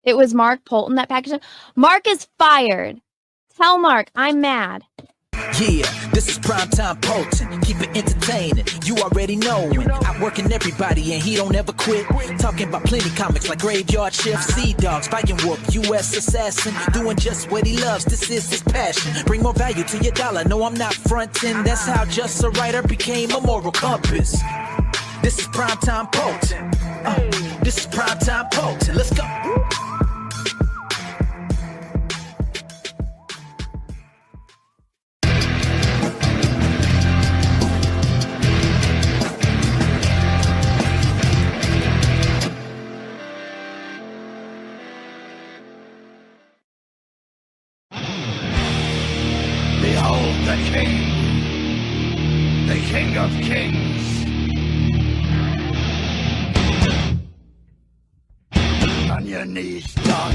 It was Mark Poulton that packaged it. Mark is fired. Tell Mark I'm mad. Yeah, this is primetime Poulton. Keep it entertaining. You already know it. Outworking everybody and he don't ever quit. Talking about plenty comics like Graveyard Shift, Sea Dogs, Fighting Whoop, U.S. Assassin. Doing just what he loves. This is his passion. Bring more value to your dollar. No, I'm not fronting. That's how just a writer became a moral compass. This is primetime Poulton. This is primetime Poulton. Let's go. Behold the King of Kings. On your knees, dog.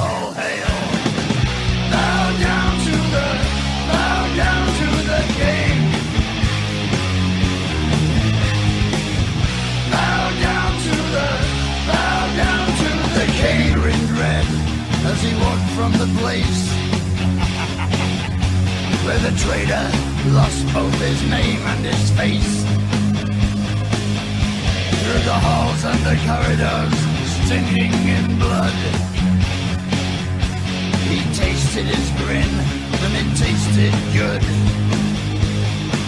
All hail. Bow down to the King. Bow down to the King. Grinned red as he walked from the place where the traitor lost both his name and his face. Through the halls and the corridors, stinking in blood, he tasted his grin, and it tasted good.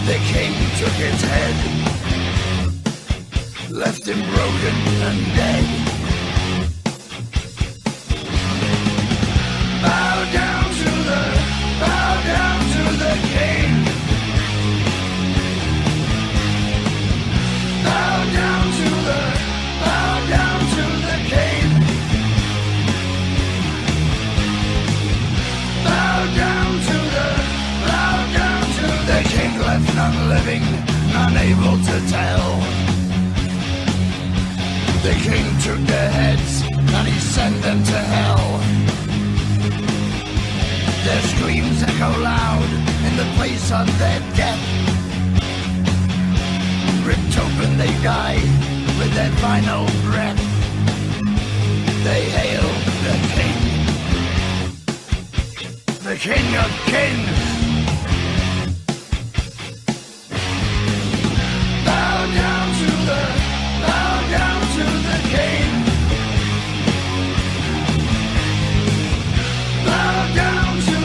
The King took his head, left him broken and dead. Bow down to the King. Bow down to the King. Bow down to the King. Left none living, none able to tell. The King took their heads and he sent them to hell. Their screams echo loud in the place of their death. Ripped open they die with their final breath. They hail the King of Kings. Bow down to the King. Bow down to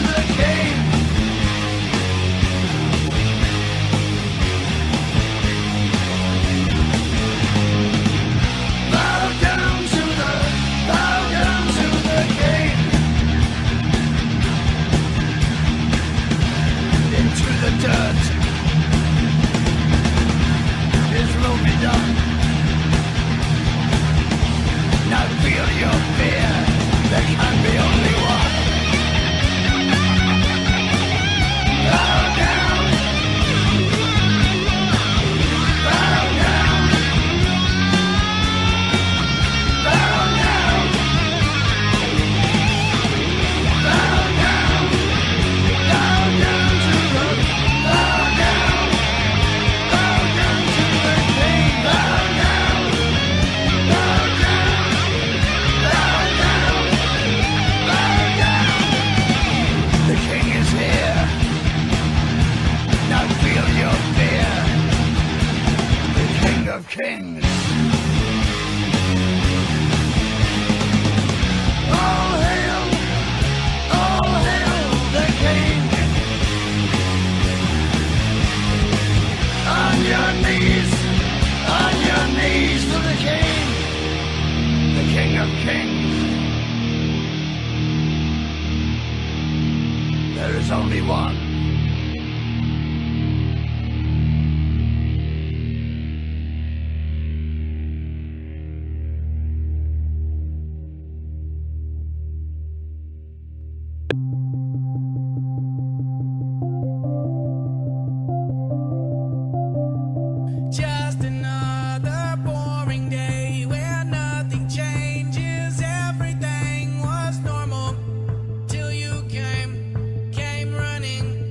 the King. Bow down to the King. Into the dirt. His will be done. Now feel your fear. There can be only one. Bow down. Bow down. Bow down. Bow down. Bow down to the. Bow down. Bow down to the King. Bow down. Bow down. Bow down. Bow down. The King is here. Now feel your fear. The King of Kings. All hail the King. On your knees to the King. The King of Kings. There is only one. Just another boring day where nothing changes. Everything was normal till you came running.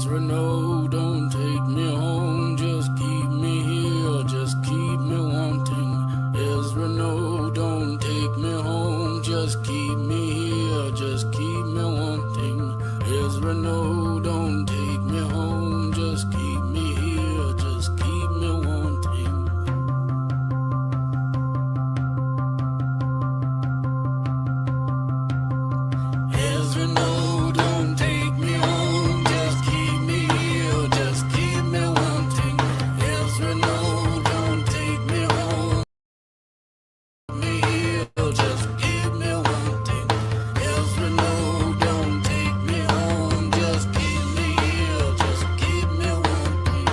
Ezra, no, don't take me home, just keep me here, just keep me wanting. Ezra, no, don't take me home, just keep me here, just keep me wanting. Ezra, no, don't take me home, just keep me here, just keep me wanting. Ezra, no, don't take me home, just keep me here, just keep me wanting. Ezra, no, don't take me home, me here, just keep me wanting. Ezra, no, don't take me home, just keep me here, just keep me wanting.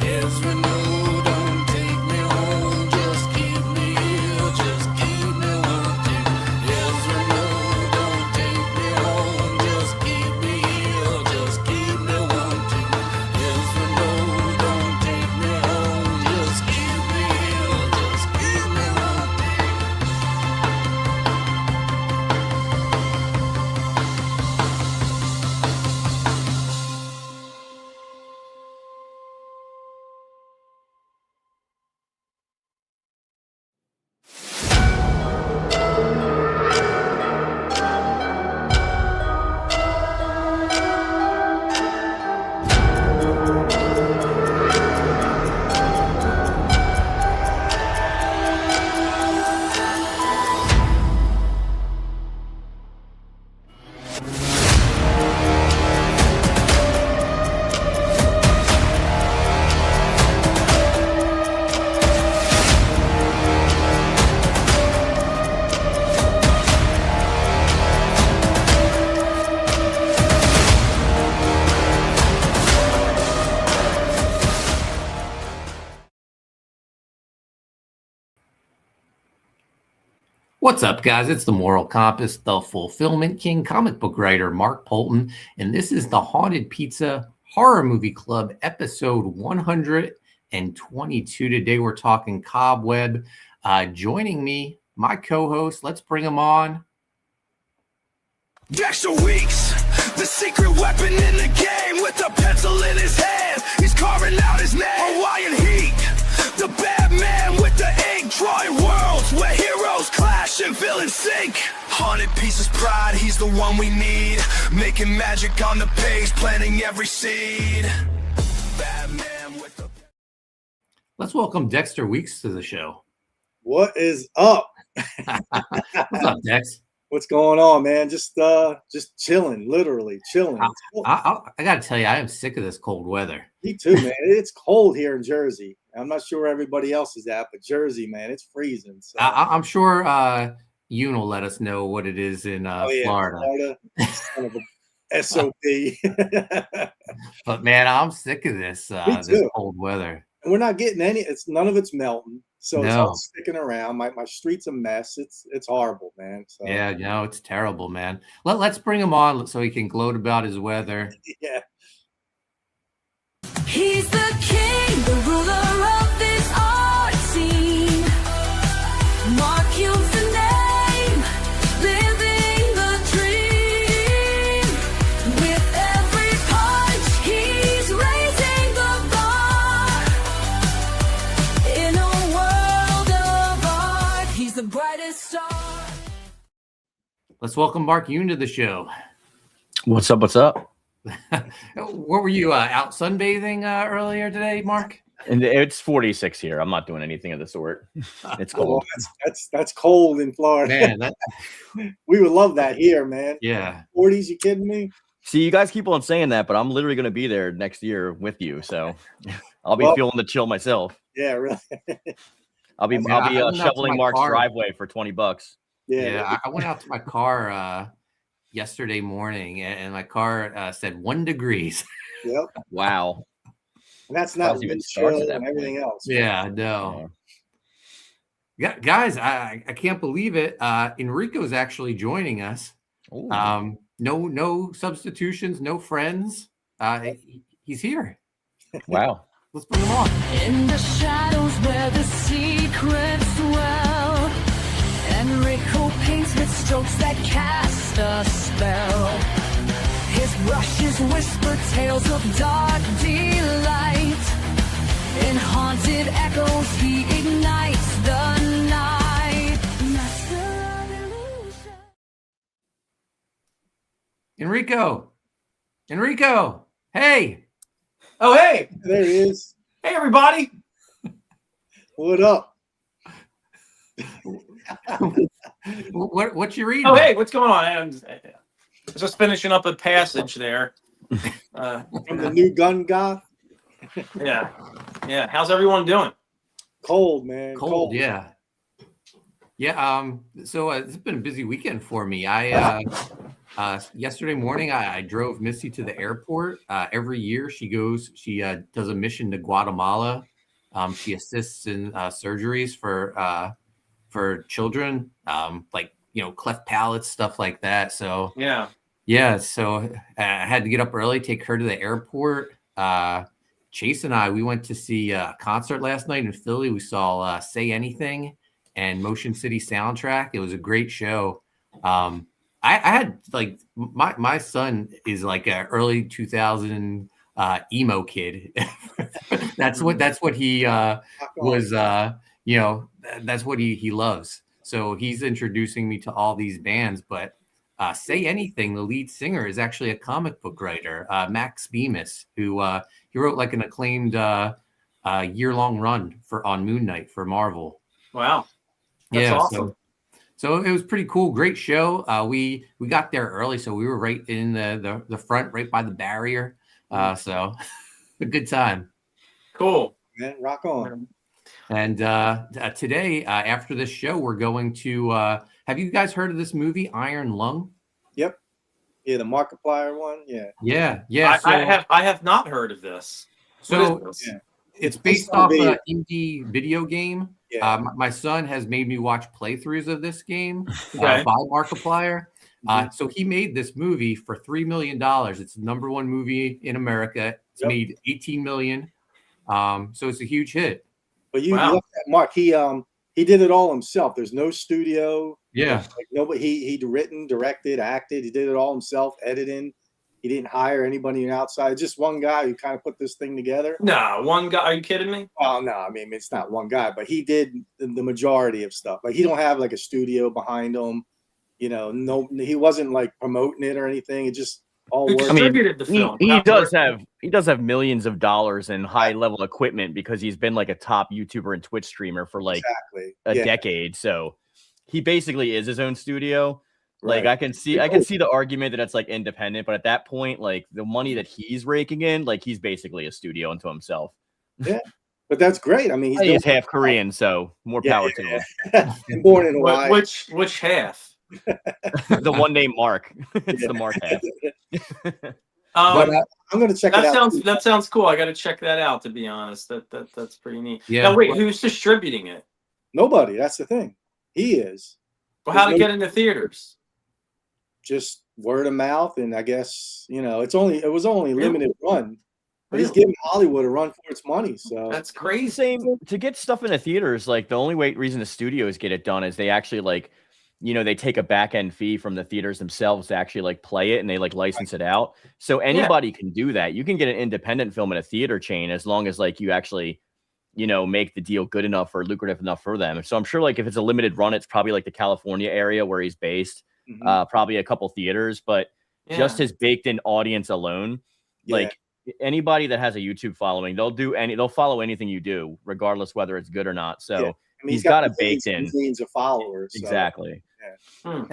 Ezra, no, don't take me home, just keep me here, just keep me wanting. Ezra, no, don't take me home, just keep me here, just keep me wanting. Ezra, no, don't take me home, just keep me here, just keep me wanting. What's up, guys? It's the Moral Compass, the Fulfillment King, comic book writer Mark Poulton, and this is the Haunted Pizza Horror Movie Club, episode 122. Today we're talking Cobweb. Joining me, my co-host, let's bring him on. Dexter Weeks, the secret weapon in the game, with a pencil in his hand, he's carving out his name. Hawaiian Heat, the bad man with the ink, drawing worlds where heroes clash and villains sink. Haunted Pieces pride, he's the one we need, making magic on the page, planting every seed. Batman with the... Let's welcome Dexter Weeks to the show. What is up? What's up, Dex? What's going on, man? Just chilling, literally chilling. I got to tell you, I am sick of this cold weather. Me too, man. It's cold here in Jersey. I'm not sure where everybody else is at, but Jersey, man, it's freezing. So. I'm sure Yoon will let us know what it is in Florida. Kind of a SOB. But man, I'm sick of this this cold weather. And we're not getting any. None of it's melting. So it's No. all sticking around. My street's a mess. It's horrible, man. So, Yeah, no, it's terrible, man. Let's bring him on so he can gloat about his weather. yeah. He's the king, the ruler of this art scene. Mark Yoon's the name, living the dream. With every punch, he's raising the bar. In a world of art, he's the brightest star. Let's welcome Mark Yoon to the show. What's up? What's up? What were you out sunbathing earlier today, Mark? And it's 46 here. I'm not doing anything of the sort. It's Well, cold. that's cold in Florida. Man, We would love that here, man. yeah. 40s, you kidding me? See, you guys keep on saying that, but I'm literally going to be there next year with you, so I'll be Well- feeling the chill myself. Yeah, really. I'll be I went out to shoveling my Mark's car. driveway for $20. Yeah, I went out to my car yesterday morning, and my car said 1 degree. Yep. Wow. And that's not How's it even wind starts chill at that and everything else. Yeah, no. Yeah, guys, I can't believe it. Enrico's actually joining us. Ooh. No substitutions, no friends. He's here. Wow. Let's bring him on. In the shadows where the secrets dwell, Enrico paints with strokes that cast a spell. His brushes whisper tales of dark delight. In haunted echoes he ignites the night. Master of illusion. Enrico, hey. Oh, hey. There he is. Hey, everybody. What up? What you reading? Oh, hey, what's going on? I'm just finishing up a passage there. From the new gun Goth? Yeah. Yeah. How's everyone doing? Cold, man. Cold, yeah. So it's been a busy weekend for me. I yesterday morning I drove Missy to the airport. Every year she does a mission to Guatemala. She assists in surgeries for children, like cleft palates, stuff like that. So so I had to get up early, take her to the airport. Chase and we went to see a concert last night in Philly. We saw Say Anything and Motion City Soundtrack. It was a great show. I had like my son is like an early 2000 emo kid. that's what he was. That's what he loves. So he's introducing me to all these bands. But Say Anything, the lead singer, is actually a comic book writer, Max Bemis, who he wrote like an acclaimed year-long run on Moon Knight for Marvel. Wow. That's awesome. So it was pretty cool. Great show. We got there early, so we were right in the front, right by the barrier. So a good time. Cool. Man, rock on. And today, after this show, we're going to. Have you guys heard of this movie, Iron Lung? Yep. Yeah, the Markiplier one. Yeah. Yeah. I have not heard of this. So it's based off an indie video game. Yeah. My son has made me watch playthroughs of this game Okay. by Markiplier. So he made this movie for $3 million. It's the #1 movie in America. It's made $18 million. So it's a huge hit. But you left that Mark. He did it all himself. There's no studio. Yeah. Like nobody. He written, directed, acted. He did it all himself. Editing. He didn't hire anybody outside. Just one guy who kind of put this thing together. No, one guy. Are you kidding me? Oh no, I mean it's not one guy, but he did the majority of stuff. Like he don't have like a studio behind him. No, he wasn't like promoting it or anything. It just all Who worked. distributed the film? He does have millions of dollars in high level equipment because he's been like a top YouTuber and Twitch streamer for like a decade. So he basically is his own studio. Like I can see the argument that it's like independent, but at that point, like the money that he's raking in, like he's basically a studio unto himself. Yeah, but that's great. I mean, he's half Korean, so more power to him. Born in Hawaii. Which half? The one named Mark. It's the Mark half. But I'm gonna check it out. That sounds cool. I got to check that out. To be honest, that's pretty neat. Yeah. Now wait, who's distributing it? Nobody. That's the thing. He is. Well, how to get into theaters? Just word of mouth, and I guess it was only limited run, but he's giving Hollywood a run for its money. So that's crazy. Same to get stuff into theaters. Like the only reason the studios get it done is they actually like, they take a back end fee from the theaters themselves to actually like play it and they like license it out. So anybody can do that. You can get an independent film in a theater chain as long as like you actually, make the deal good enough or lucrative enough for them. So I'm sure like if it's a limited run, it's probably like the California area where he's based. Probably a couple theaters, but just his baked in audience alone, like anybody that has a YouTube following, they'll follow anything you do, regardless whether it's good or not. So I mean, he's got a baked in millions of followers. Exactly. So.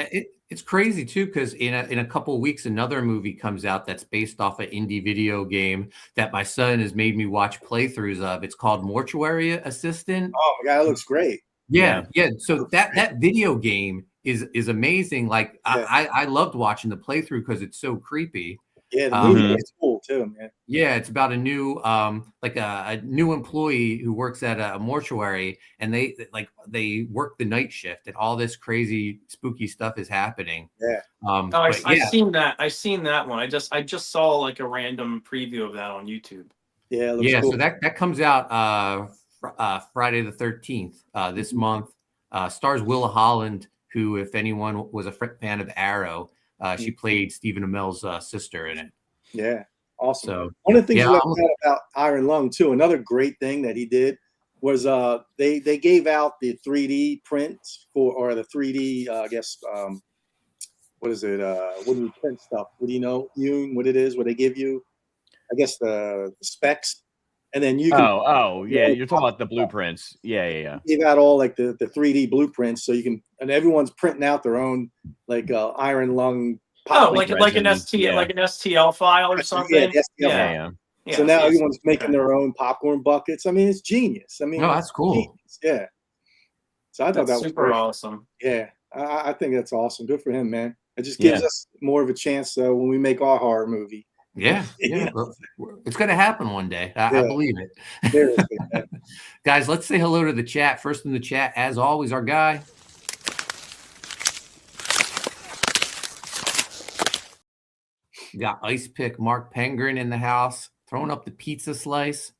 It's crazy too, because in a couple of weeks, another movie comes out that's based off an indie video game that my son has made me watch playthroughs of. It's called Mortuary Assistant. Oh my god, it looks great. Yeah. So that video game is amazing. Like I loved watching the playthrough because it's so creepy. Yeah, the movie is cool too, man. Yeah, it's about a new a new employee who works at a mortuary, and they work the night shift, and all this crazy spooky stuff is happening. Yeah. I've seen that. I've seen that one. I just saw like a random preview of that on YouTube. Yeah. It looks cool. So that comes out Friday the 13th this month. Stars Willa Holland who, if anyone was a fan of Arrow, she played Stephen Amell's sister in it. Yeah, awesome. So one of the things yeah, you left out about Iron Lung too, another great thing that he did was they gave out the 3D prints or the 3D I guess what is it? What do we print stuff? What do you know, Yoon, what it is? What they give you? I guess the specs, and then you can. Oh, yeah. You're talking about the blueprints. Yeah. Gave out all like the 3D blueprints, so you can, and everyone's printing out their own like Iron Lung. Oh, like an STL file or something. Yeah. So now everyone's making their own popcorn buckets. I mean, it's genius. I mean, no, that's cool. Genius. Yeah. So I thought that was super awesome. Yeah, I think that's awesome. Good for him, man. It just gives us more of a chance when we make our horror movie. Yeah. It's going to happen one day. I believe it. Guys, let's say hello to the chat. First in the chat, as always, our guy. We got Ice Pick Mark Pengrin in the house, throwing up the pizza slice.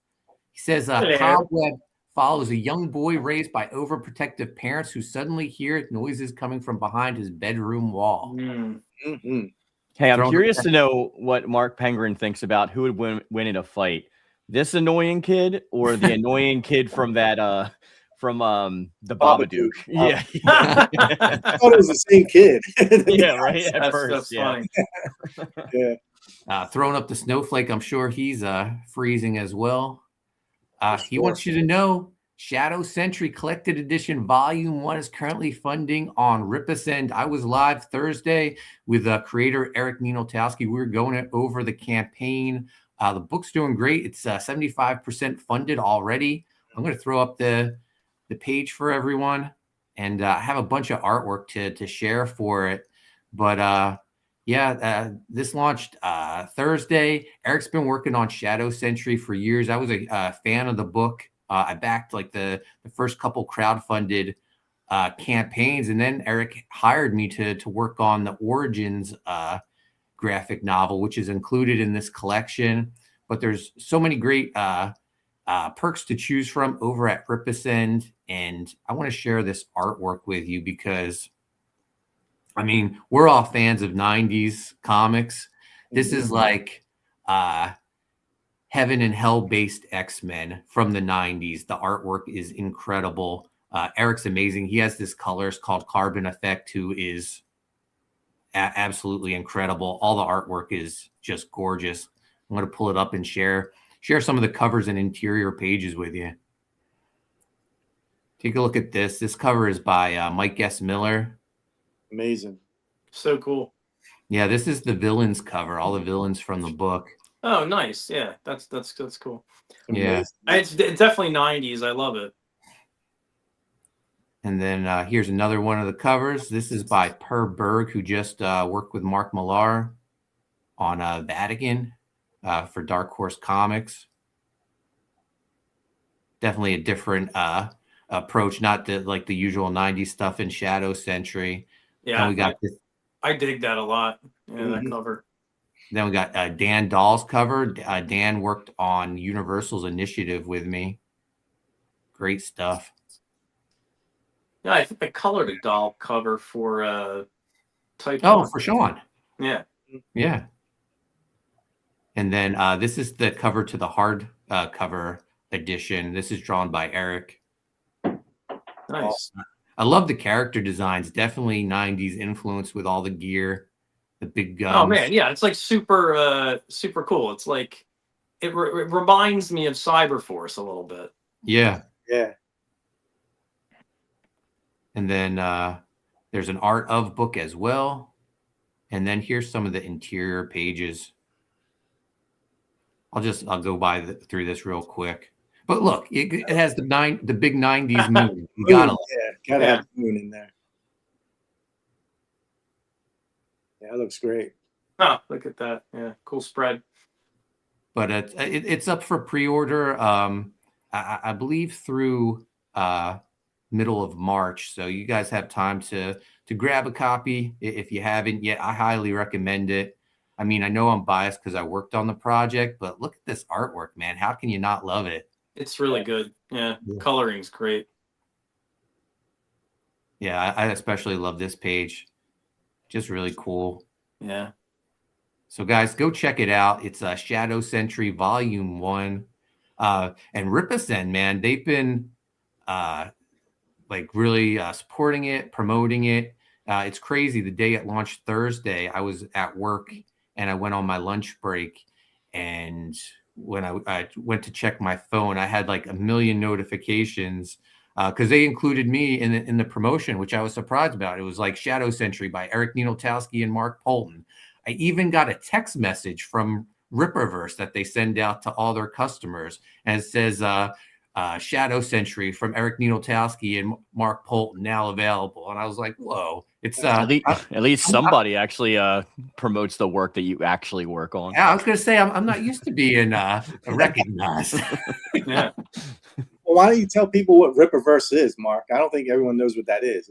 He says, Cobweb follows a young boy raised by overprotective parents who suddenly hear noises coming from behind his bedroom wall. Mm-hmm. Hey, I'm curious to know what Mark Pengrin thinks about who would win in a fight. This annoying kid or the annoying kid from that from the Babadook. Yeah. I thought it was the same kid. Yeah, right. At That's first, funny. Yeah. Throwing up the snowflake, I'm sure he's freezing as well. He wants you to know Shadow Sentry Collected Edition Volume 1 is currently funding on Ripasend. I was live Thursday with creator Eric Ninotowski. We were going over the campaign. The book's doing great. It's 75% funded already. I'm going to throw up the page for everyone, and I have a bunch of artwork to share for it. But this launched Thursday. Eric's been working on Shadow Sentry for years. I was a fan of the book. I backed like the first couple crowdfunded campaigns, and then Eric hired me to work on the Origins graphic novel, which is included in this collection. But there's so many great perks to choose from over at Ripasend, and I want to share this artwork with you because, I mean, we're all fans of 90s comics. This is like heaven and hell based X-Men from the 90s. The artwork is incredible. Eric's amazing. He has this colors called Carbon Effect, who is absolutely incredible. All the artwork is just gorgeous. I'm going to pull it up and share some of the covers and interior pages with you. Take a look at this. This cover is by Mike S. Miller. Amazing. So cool. Yeah, this is the villains cover, all the villains from the book. Oh, nice. Yeah, that's cool. Yeah. It's definitely 90s. I love it. And then here's another one of the covers. This is by Per Berg, who just worked with Mark Millar on Vatican for Dark Horse Comics. Definitely a different approach, not like the usual 90s stuff in Shadow Sentry. Yeah, we got this. I dig that a lot. Yeah, that cover. Then we got Dan Dahl's cover. Dan worked on Universal's Initiative with me. Great stuff. Yeah, I think I colored a Dahl cover for Type. Oh, for Sean. Yeah. Yeah. And then this is the cover to the hard cover edition. This is drawn by Eric. Nice. I love the character designs. Definitely 90s influence with all the gear, the big guns. Oh man, yeah, it's like super cool. It's like it reminds me of Cyberforce a little bit. Yeah. Yeah. And then there's an art of book as well. And then here's some of the interior pages. I'll go through this real quick. But look, it has the big 90s moon. You gotta have the moon in there. Yeah, it looks great. Oh, look at that. Yeah, cool spread. But it's up for pre-order. I believe through middle of March. So you guys have time to grab a copy if you haven't yet. I highly recommend it. I mean, I know I'm biased because I worked on the project, but look at this artwork, man. How can you not love it? It's really good. Yeah, coloring's great. Yeah, I especially love this page. Just really cool. Yeah. So guys, go check it out. It's Shadow Sentry Volume 1. And Ripasend, man, they've been like really supporting it, promoting it. It's crazy. The day it launched Thursday, I was at work and I went on my lunch break. And when I went to check my phone, I had like a million notifications because they included me in the promotion, which I was surprised about. It was like Shadow Sentry by Eric Nienotowski and Mark Poulton. I even got a text message from Rippaverse that they send out to all their customers, and it says Shadow Sentry from Eric Nienotowski and Mark Poulton now available. And I was like, whoa, it's at least somebody actually promotes the work that you actually work on. Yeah, I was gonna say I'm not used to being recognized. Yeah. Well, why don't you tell people what Rippaverse is, Mark? I don't think everyone knows what that is.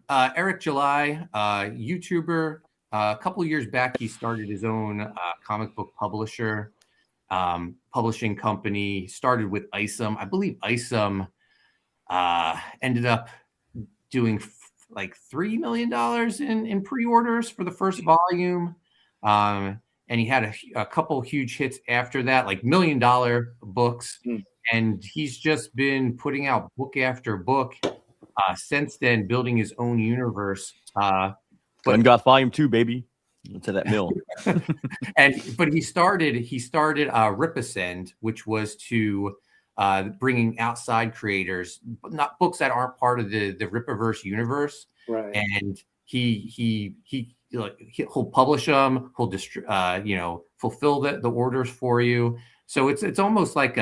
Eric July, YouTuber, a couple of years back, he started his own comic book publishing company. Started with Isom. I believe Isom ended up doing like $3 million in pre-orders for the first volume. And he had a couple huge hits after that, like $1 million books. And he's just been putting out book after book since then, building his own universe. Goth Volume 2, baby. To that mill. But he started Ripasend, which was to bringing outside creators, but not books that aren't part of the Rippaverse universe. Right. And he'll publish them. He'll fulfill the orders for you. So it's almost like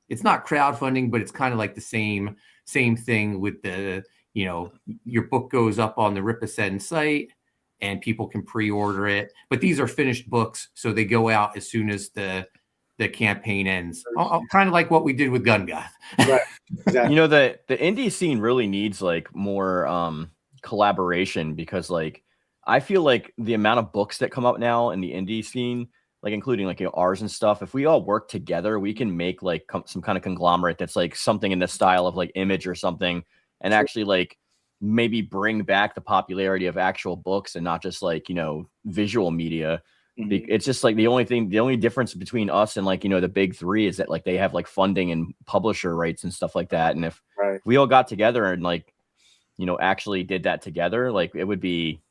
it's not crowdfunding, but it's kind of like the same thing with the, your book goes up on the Ripasend site and people can pre-order it. But these are finished books, so they go out as soon as the campaign ends. Kind of like what we did with Gun Goth. Right. Exactly. The indie scene really needs like more collaboration, because like I feel like the amount of books that come up now in the indie scene, like including like ours and stuff, if we all work together, we can make like some kind of conglomerate that's like something in the style of like Image or something, and actually like maybe bring back the popularity of actual books and not just like visual media. It's just like the only difference between us and like the big three is that like they have like funding and publisher rights and stuff like that. And if we all got together and like actually did that together, like it would be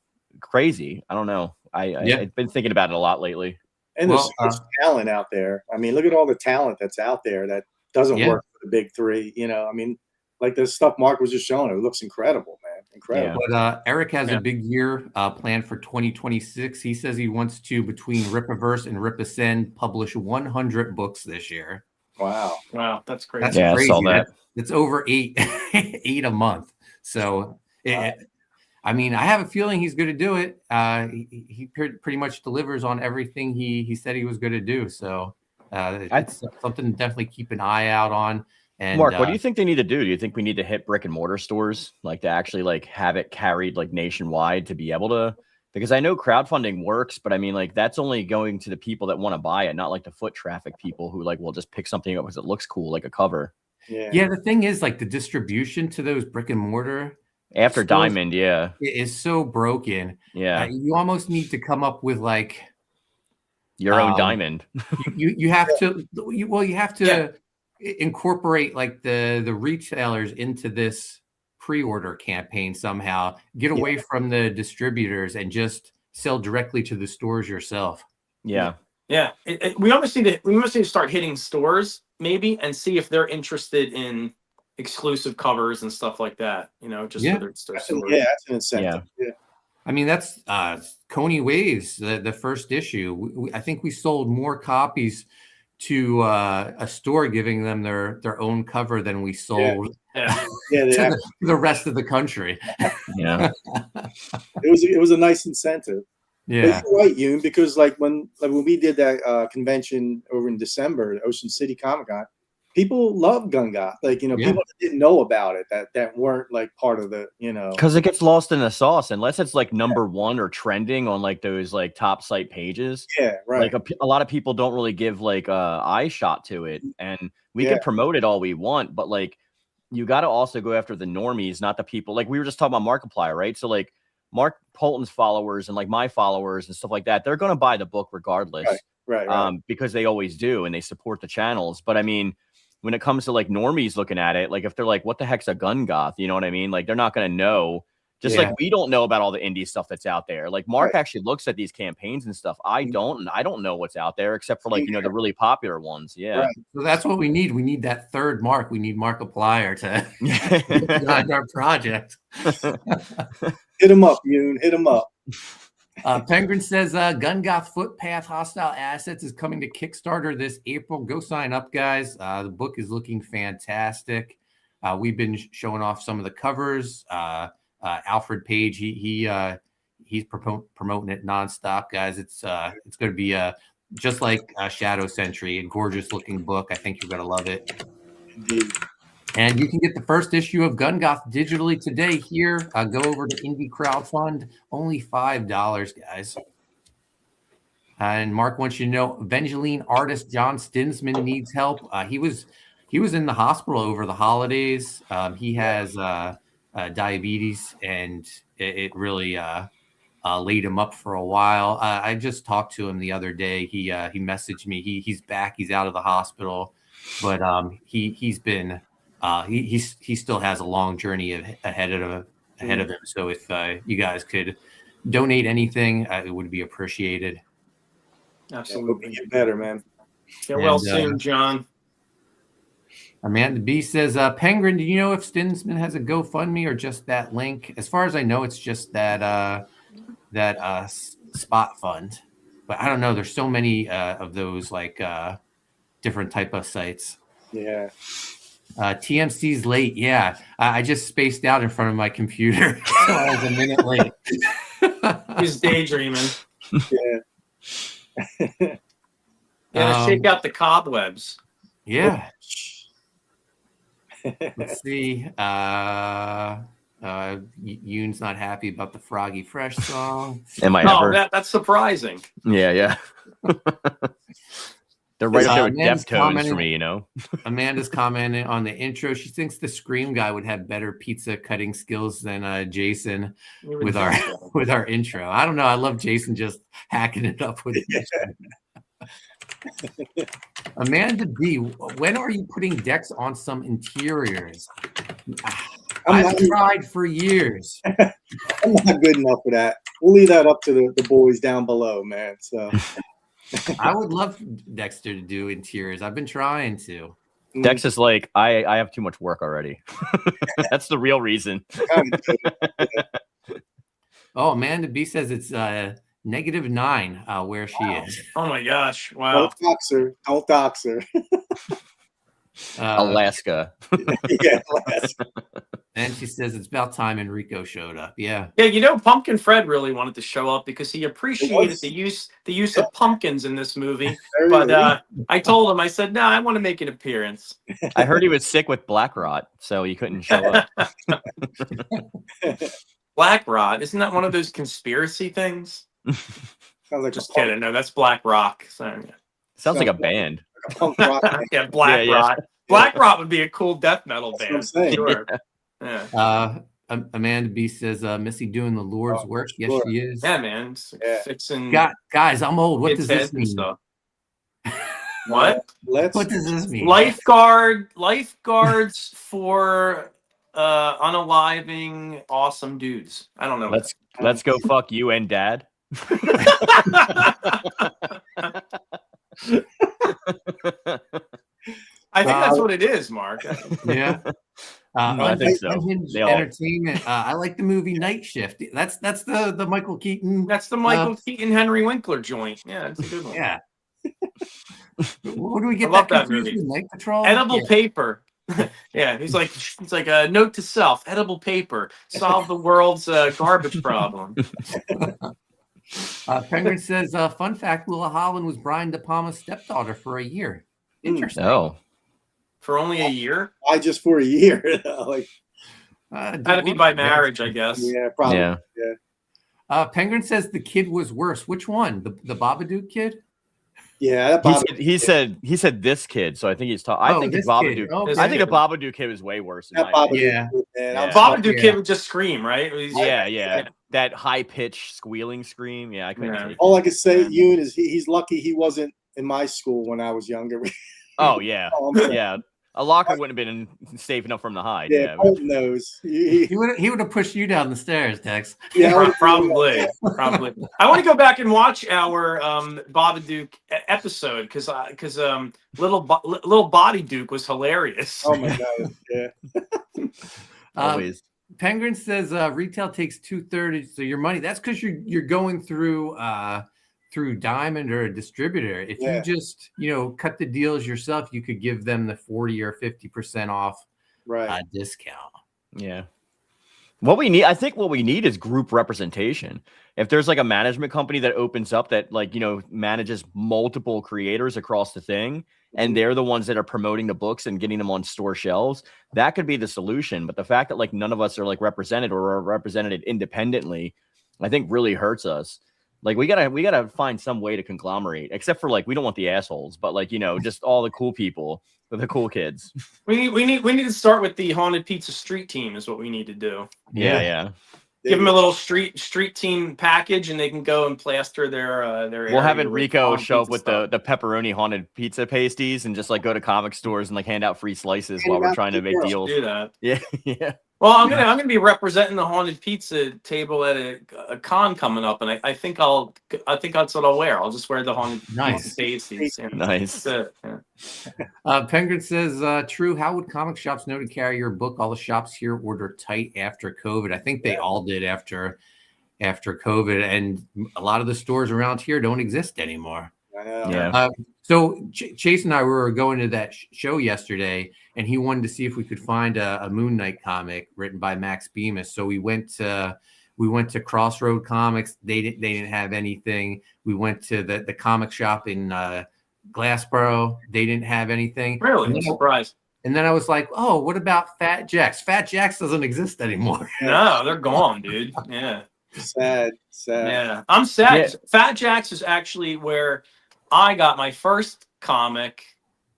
crazy. I don't know. I've been thinking about it a lot lately. And there's so much talent out there. I mean, look at all the talent that's out there that doesn't work for the big three. I mean, like the stuff Mark was just showing, it looks incredible, man. Incredible. Yeah. But Eric has a big year planned for 2026. He says he wants to, between Rippaverse and Ripasend, publish 100 books this year. Wow, that's crazy. That's crazy. I saw that. It's over eight a month. So, I mean, I have a feeling he's going to do it. He pretty much delivers on everything he said he was going to do. So, it's something to definitely keep an eye out on. And Mark, what do you think they need to do? Do you think we need to hit brick and mortar stores, like to actually like have it carried like nationwide to be able to? Because I know crowdfunding works, but I mean, like that's only going to the people that want to buy it, not like the foot traffic people who like will just pick something up because it looks cool, like a cover. Yeah. The thing is, like the distribution to those brick and mortar after Diamond, it is so broken. Yeah, you almost need to come up with like your own Diamond. you have to. You have to. Incorporate like the retailers into this pre-order campaign somehow. Get away from the distributors and just sell directly to the stores yourself. We almost need to start hitting stores maybe and see if they're interested in exclusive covers and stuff like that. Whether it's their stores. Yeah, that's an incentive. Yeah. I mean, that's Koni Waves, the first issue. I think we sold more copies to a store giving them their own cover than we sold to the rest of the country. It was a nice incentive. Yeah, but you're right, Yoon, because like when we did that convention over in December at Ocean City Comic-Con, people love Gun Goth. Like people that didn't know about it that weren't like part of the because it gets lost in the sauce unless it's like number one or trending on like those like top site pages. Yeah, right. Like a lot of people don't really give like eye shot to it, and we can promote it all we want, but like you got to also go after the normies, not the people. Like we were just talking about Markiplier, right? So like Mark Poulton's followers and like my followers and stuff like that, they're going to buy the book regardless, right. Because they always do and they support the channels. But I mean, when it comes to like normies looking at it, like if they're like, what the heck's a gun goth? You know what I mean? Like they're not going to know. Just like we don't know about all the indie stuff that's out there. Like Mark actually looks at these campaigns and stuff. I don't, and I don't know what's out there except for like, you know, the really popular ones. Yeah. Right. So that's what we need. We need that third Mark. We need Markiplier to guide our project. Hit him up, Yoon. Hit him up. Penguin says Gun Goth Footpath Hostile Assets is coming to Kickstarter this April. Go sign up, guys. The book is looking fantastic. We've been showing off some of the covers. Alfred Page, he's promoting it nonstop, guys. It's going to be just like Shadow Sentry, a gorgeous looking book. I think you're going to love it. Indeed. And you can get the first issue of Gun Goth digitally today here. Go over to Indie Crowdfund, only $5, guys. And Mark wants you to know Avengelyne artist John Stinsman needs help. He was in the hospital over the holidays. He has diabetes, and it really laid him up for a while. I just talked to him the other day. He messaged me. He's back. He's out of the hospital, but he's been he still has a long journey ahead of him. So if you guys could donate anything, it would be appreciated. Absolutely. Get better, man. Get well soon, John. Amanda B says, Penguin, do you know if Stinsman has a GoFundMe or just that link? As far as I know, it's just that spot fund. But I don't know. There's so many of those like different type of sites. Yeah. TMC's late. Yeah. I just spaced out in front of my computer. So I was a minute late. He's daydreaming. Yeah. Shake out the cobwebs. Yeah. Let's see. Yoon's not happy about the Froggy Fresh song. Am I ever? That's surprising. Yeah. They're right up there with Deftones for me, you know. Amanda's commenting on the intro. She thinks the Scream guy would have better pizza cutting skills than Jason with our intro. I don't know. I love Jason just hacking it up with it. Amanda B, when are you putting Dex on some interiors? I've tried for years. I'm not good enough for that. We'll leave that up to the boys down below, man. So I would love Dexter to do interiors. I've been trying to. Dex is like, I have too much work already. That's the real reason. Oh, Amanda B says it's -9 where she is. Oh my gosh! Wow. Don't dox her. Alaska. Yeah, Alaska. And she says it's about time Enrico showed up. Yeah. Yeah, you know, Pumpkin Fred really wanted to show up because he appreciated the use of pumpkins in this movie. But I told him, I said, no, I want to make an appearance. I heard he was sick with black rot, so he couldn't show up. Black rot? Isn't that one of those conspiracy things? Sounds like just kidding. No, that's Black Rock. So, yeah. Sounds like a band. Like a punk rock band. Yeah, Black Rot. Black Rot would be a cool death metal band. Sure. Yeah. Amanda B says, Missy doing the Lord's work. Yes, sure. she is. Yeah, man. Fixing. Guys, I'm old. What does this mean? What? What does this mean? Lifeguards for unaliving awesome dudes. I don't know. Let's go fuck you and Dad. I think that's what it is, Mark. Yeah. I think so. Entertainment. I like the movie Night Shift. That's the Michael Keaton. That's the Michael Keaton Henry Winkler joint. Yeah, it's a good one. Yeah. What do we get? I love that movie. Night Patrol. Edible paper. Yeah, he's like a note to self. Edible paper. Solve the world's garbage problem. Penguin says, fun fact, Willa Holland was Brian De Palma's stepdaughter for a year. Interesting. Oh. For only a year? Why just for a year? Like, had to be by marriage, I guess. Yeah, probably. Yeah. Penguin says the kid was worse. Which one? The Babadook kid? Yeah, that Babadook He said this kid, so I think he's talking. I think the this Babadook. kid. Okay. I think the Babadook kid was way worse. That Babadook Yeah. kid, man. Yeah. Babadook kid would just scream, right? Yeah. That high pitched squealing scream. Yeah, I couldn't take it. All I can say, Yoon, is he's lucky he wasn't in my school when I was younger. Oh yeah, yeah. A locker wouldn't have been safe enough for him to hide. Yeah, Poulton knows. He would have pushed you down the stairs, Dex. Yeah, probably. I want to go back and watch our Babadook episode because little Body Duke was hilarious. Oh my god, yeah. Always. Penguin says retail takes 2/3 so your money. That's because you're going through Diamond or a distributor. If you just cut the deals yourself, you could give them the 40 or 50% off discount. Yeah. I think what we need is group representation. If there's like a management company that opens up that manages multiple creators across the thing, and they're the ones that are promoting the books and getting them on store shelves, that could be the solution. But the fact that none of us are represented or are represented independently, I think really hurts us. We gotta find some way to conglomerate, except for we don't want the assholes, but just all the cool people, the cool kids. We need to start with the Haunted Pizza Street Team is what we need to do. Yeah. Give them a little street team package, and they can go and plaster their. We'll have Enrico show up with the pepperoni haunted pizza pasties, and just go to comic stores and hand out free slices while we're trying to make deals. Do that. Yeah. Well, I'm gonna be representing the Haunted Pizza table at a con coming up, and I think that's what I'll wear. I'll just wear the haunted pasties. Nice. Penguin says, "True. How would comic shops know to carry your book? All the shops here order tight after COVID. I think they all did after COVID, and a lot of the stores around here don't exist anymore." I know. Yeah. So Chase and I were going to that show yesterday, and he wanted to see if we could find a Moon Knight comic written by Max Bemis. So we went to Crossroad Comics. They didn't have anything. We went to the comic shop in Glassboro. They didn't have anything. Really? I'm surprised. And then I was like, "Oh, what about Fat Jacks? Fat Jacks doesn't exist anymore." No, they're gone, dude. Yeah. Sad. Yeah, I'm sad. Yeah. Fat Jacks is actually where I got my first comic.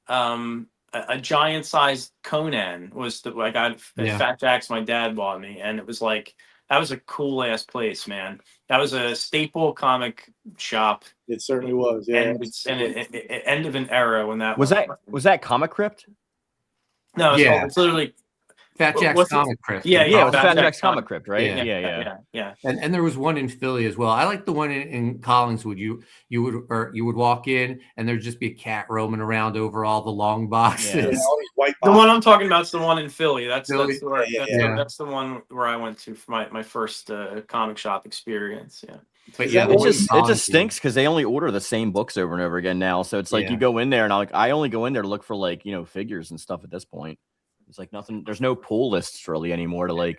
A giant-sized Conan was I got Fat Jacks. My dad bought me, and it was that was a cool ass place, man. That was a staple comic shop. It certainly was. Yeah, and it end of an era when that was that Comic Crypt. No, it's literally Fat Jack's Comic Crypt. Yeah, it was Fat Jack's Comic Crypt, right? Yeah. And there was one in Philly as well. I like the one in Collingswood. You would walk in and there'd just be a cat roaming around over all the long boxes. Yeah, all these white the one I'm talking about is the one in Philly. That's the one where I went to for my first comic shop experience. Yeah. But yeah, it just stinks because they only order the same books over and over again now. So it's you go in there and I only go in there to look for figures and stuff at this point. It's nothing. There's no pull lists really anymore to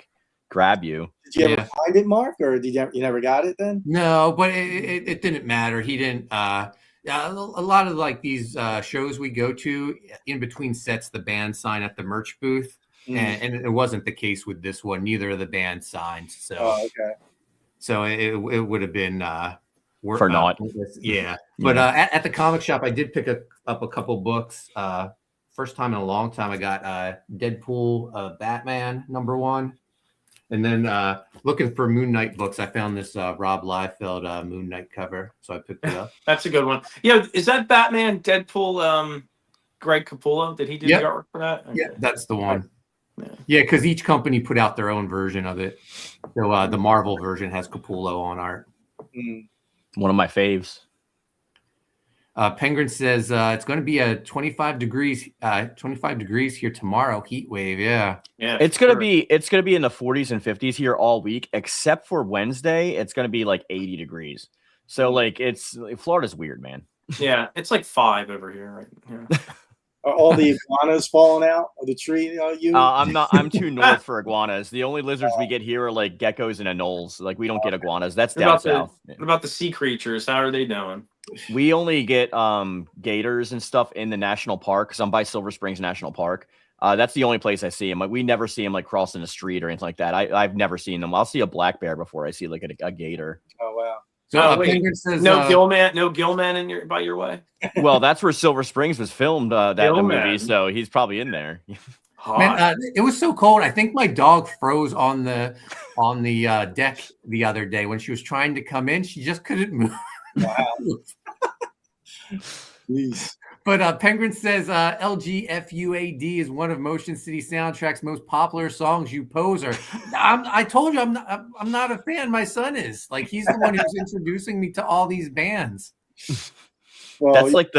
grab you. Did you ever find it, Mark, or you never got it then? No, but it didn't matter. He didn't. A lot of these shows we go to, in between sets, the band sign at the merch booth, and it wasn't the case with this one. Neither of the band signs. So okay. So it would have been for naught. Yeah, but at the comic shop, I did pick up a couple books. First time in a long time, I got Deadpool, Batman #1, and then looking for Moon Knight books, I found this Rob Liefeld Moon Knight cover, so I picked it up. That's a good one. Yeah, is that Batman Deadpool? Greg Capullo, did he do the artwork for that? Okay. Yeah, that's the one. Yeah, because each company put out their own version of it. So the Marvel version has Capullo on art. One of my faves. Penguin says it's going to be a 25 degrees here tomorrow. Heat wave, yeah. It's gonna be in the 40s and 50s here all week, except for Wednesday. It's gonna be 80 degrees. So Florida's weird, man. Yeah, it's 5 over here, right? Yeah. Are all the iguanas falling out of the tree? I'm too north for iguanas. The only lizards we get here are geckos and anoles. We don't get iguanas. That's down south. What about the sea creatures? How are they doing? We only get gators and stuff in the national park because I'm by Silver Springs National Park. That's the only place I see them. We never see them crossing the street or anything like that. I've never seen them. I'll see a black bear before I see a gator. Oh wow! So wait. Penguin says No Gilman by your way. Well, that's where Silver Springs was filmed, the Gilman. movie, so he's probably in there. Man, it was so cold. I think my dog froze on the deck the other day when she was trying to come in. She just couldn't move. Wow. Please. But Penguin says LGFUAD is one of Motion City Soundtrack's most popular songs. You poser. I told you I'm not a fan. My son is. Like, he's the one who's introducing me to all these bands. Well, That's like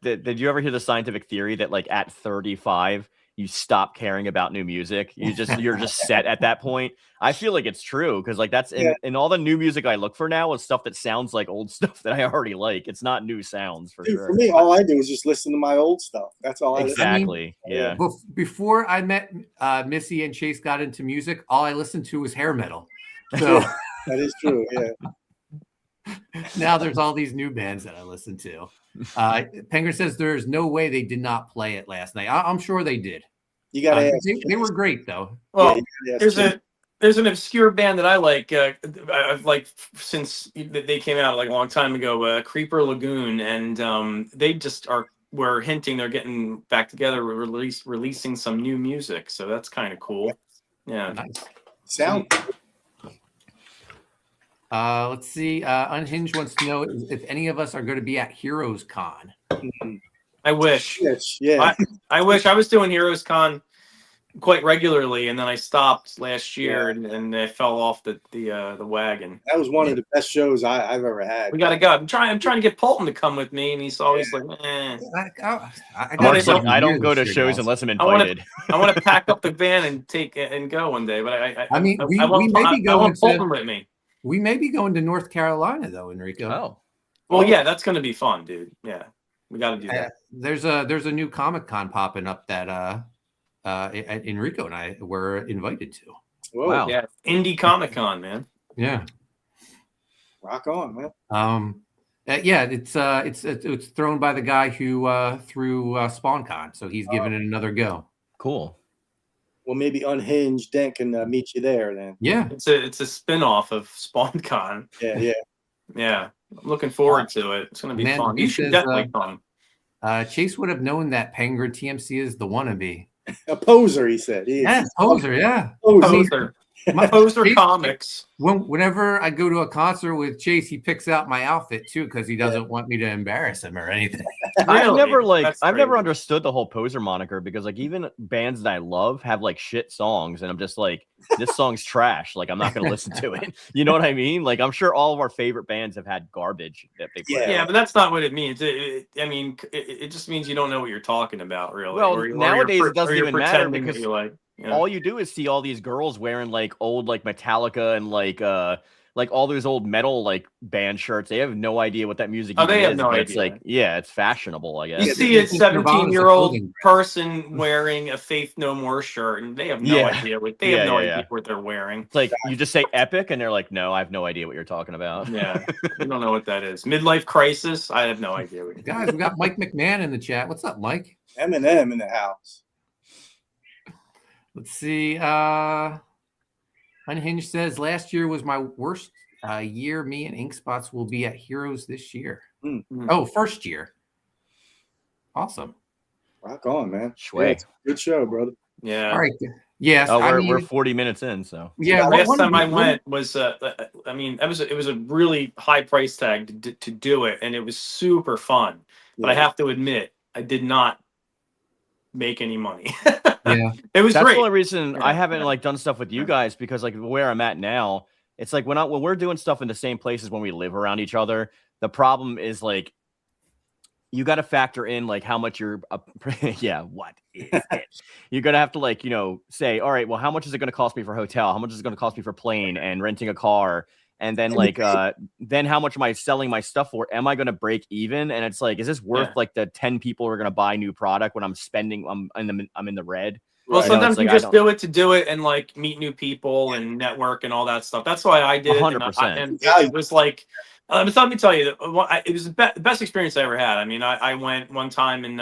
did you ever hear the scientific theory that like at 35 you stop caring about new music? You're just set at that point. I feel like it's true because like that's in all the new music I look for now is stuff that sounds like old stuff that I already like. It's not new sounds for sure. For me, all I do is just listen to my old stuff. That's all. Exactly. Yeah. Before I met Missy and Chase got into music, all I listened to was hair metal. So that is true. Yeah. Now there's all these new bands that I listen to. Penguin says there's no way they did not play it last night. I'm sure they did. You got to ask. They were great though. Well, there's an obscure band that I like. I've liked since they came out like a long time ago. Creeper Lagoon, and they just were hinting they're getting back together, releasing some new music. So that's kind of cool. Yeah. Nice. Sound. Let's see. Unhinged wants to know if any of us are going to be at Heroes Con. I wish. Yes, yeah. I wish I was doing Heroes Con quite regularly, and then I stopped last year, and I fell off the wagon. That was one of the best shows I've ever had. We gotta go. I'm trying to get Poulton to come with me, and he's always like, eh. I don't go to shows unless I'm invited. I want to pack up the van and go one day, but I mean, we may be going to Poulton with me. We may be going to North Carolina though, Enrico. Oh, well, yeah, that's gonna be fun, dude. Yeah, we got to do that. There's a new Comic Con popping up that Enrico and I were invited to. Whoa. Wow. Yeah, Indie Comic Con, man. Yeah. Rock on, man. Yeah, it's thrown by the guy who threw SpawnCon, so he's giving it another go. Cool. Well, maybe Unhinged Dent can meet you there then. Yeah, it's a spin-off of SpawnCon. Yeah. I'm looking forward to it. It's gonna be fun. You should definitely come. Chase would have known that Penguin TMC is the wannabe. A poser, he said. Yes, poser. Yeah, poser. Poser comics. Whenever I go to a concert with Chase, he picks out my outfit too because he doesn't want me to embarrass him or anything. Really? I've never understood the whole poser moniker because like even bands that I love have like shit songs, and I'm just like, this song's trash. Like I'm not gonna listen to it. You know what I mean? Like I'm sure all of our favorite bands have had garbage that they play. Yeah, but that's not what it means. It just means you don't know what you're talking about, really. Well, nowadays it doesn't even matter because Yeah. all you do is see all these girls wearing like old like Metallica and like all those old metal like band shirts. They have no idea what that music they have is, no but idea. It's like, yeah, it's fashionable, I guess. You see a 17-year-old person wearing a Faith No More shirt, and they have no idea what idea what they're wearing. It's like you just say Epic, and they're like, "No, I have no idea what you're talking about." Yeah, you don't know what that is. Midlife Crisis. I have no idea. Guys, we got Mike McMahon in the chat. What's up, Mike? Eminem in the house. Let's see. Unhinged says last year was my worst year. Me and Ink Spots will be at Heroes this year. Oh, first year. Awesome. Rock on, man. Sway. Good show, brother. Yeah. All right. Yes. Oh, we're 40 minutes in, so yeah. Last time I went was it was a really high price tag to do it, and it was super fun. But I have to admit, I did not make any money. Yeah, it was that's great. The only reason I haven't like done stuff with you guys because like where I'm at now, it's like when we're doing stuff in the same places when we live around each other. The problem is like you got to factor in like how much you're what is it? You're gonna have to like say, all right, well, how much is it going to cost me for hotel? How much is it going to cost me for plane and renting a car? And then like then how much am I selling my stuff for? Am I going to break even? And it's like, is this worth like the 10 people who are going to buy new product when I'm in the red? Well, sometimes you just do it and like meet new people and network and all that stuff. That's why I did 100%. And it was like, let me tell you, it was the best experience I ever had. I mean, I went one time and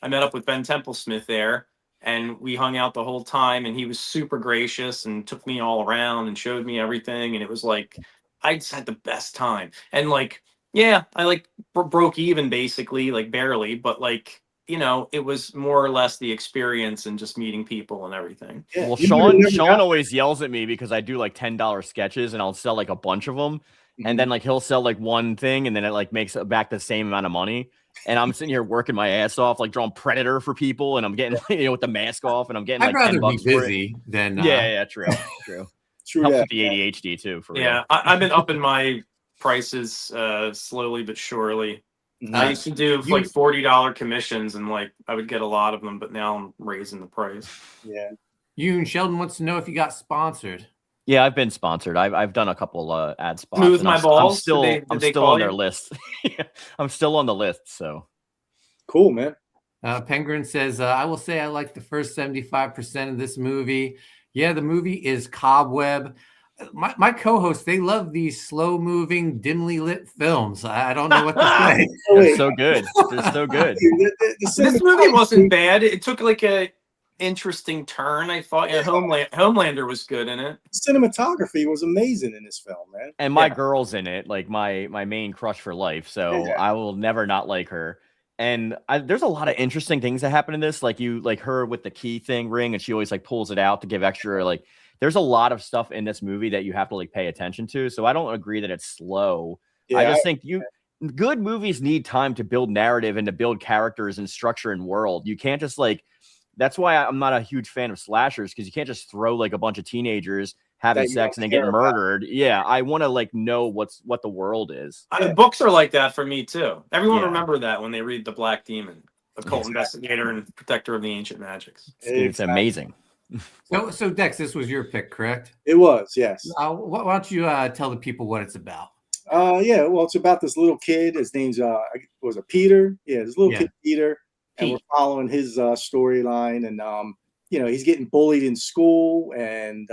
I met up with Ben Templesmith there. And we hung out the whole time, and he was super gracious and took me all around and showed me everything. And it was like I just had the best time. And like, yeah, I like broke even basically, like barely, but like, you know, it was more or less the experience and just meeting people and everything. Yeah. Well, You would've never Sean got- always yells at me because I do like $10 sketches and I'll sell like a bunch of them. And then like he'll sell like one thing and then it like makes back the same amount of money. And I'm sitting here working my ass off, like drawing Predator for people, and I'm getting with the mask off, and I'm getting I'd like rather $10 be for it. busy than Yeah, true. True Helps that. with the ADHD too, for real. Yeah, I've been upping my prices slowly but surely. I used to do like $40 commissions, and like I would get a lot of them, but now I'm raising the price. Yeah. Yoon, Sheldon wants to know if you got sponsored. Yeah, I've been sponsored. I've done a couple ad spots. Smooth and my I'm balls? still Did I'm they still call on their you? list. I'm still on the list. So Cool, man. Penguin says, I will say I like the first 75% of this movie. Yeah, the movie is Cobweb. My co-hosts, they love these slow-moving, dimly lit films. I don't know what to say. they're so good. They're so good. This movie wasn't bad. It took like a interesting turn. I thought Homelander was good in it. Cinematography was amazing in this film, man. And my girl's in it, like my main crush for life. So Yeah. I will never not like her. And there's a lot of interesting things that happen in this. Like her with the key thing ring, and she always like pulls it out to give extra. Like there's a lot of stuff in this movie that you have to like pay attention to. So I don't agree that it's slow. Yeah, I just think good movies need time to build narrative and to build characters and structure and world. You can't just like. That's why I'm not a huge fan of slashers, because you can't just throw like a bunch of teenagers having sex and then getting murdered. Yeah, I want to like know what the world is. Books are like that for me too. Everyone remember that when they read The Black Demon, occult investigator and protector of the ancient magics. It's amazing. So Dex, this was your pick, correct? It was, yes. Why don't you tell the people what it's about? Yeah, well, it's about this little kid. His name's was it Peter? Yeah, this little kid Peter, and we're following his storyline. And he's getting bullied in school, and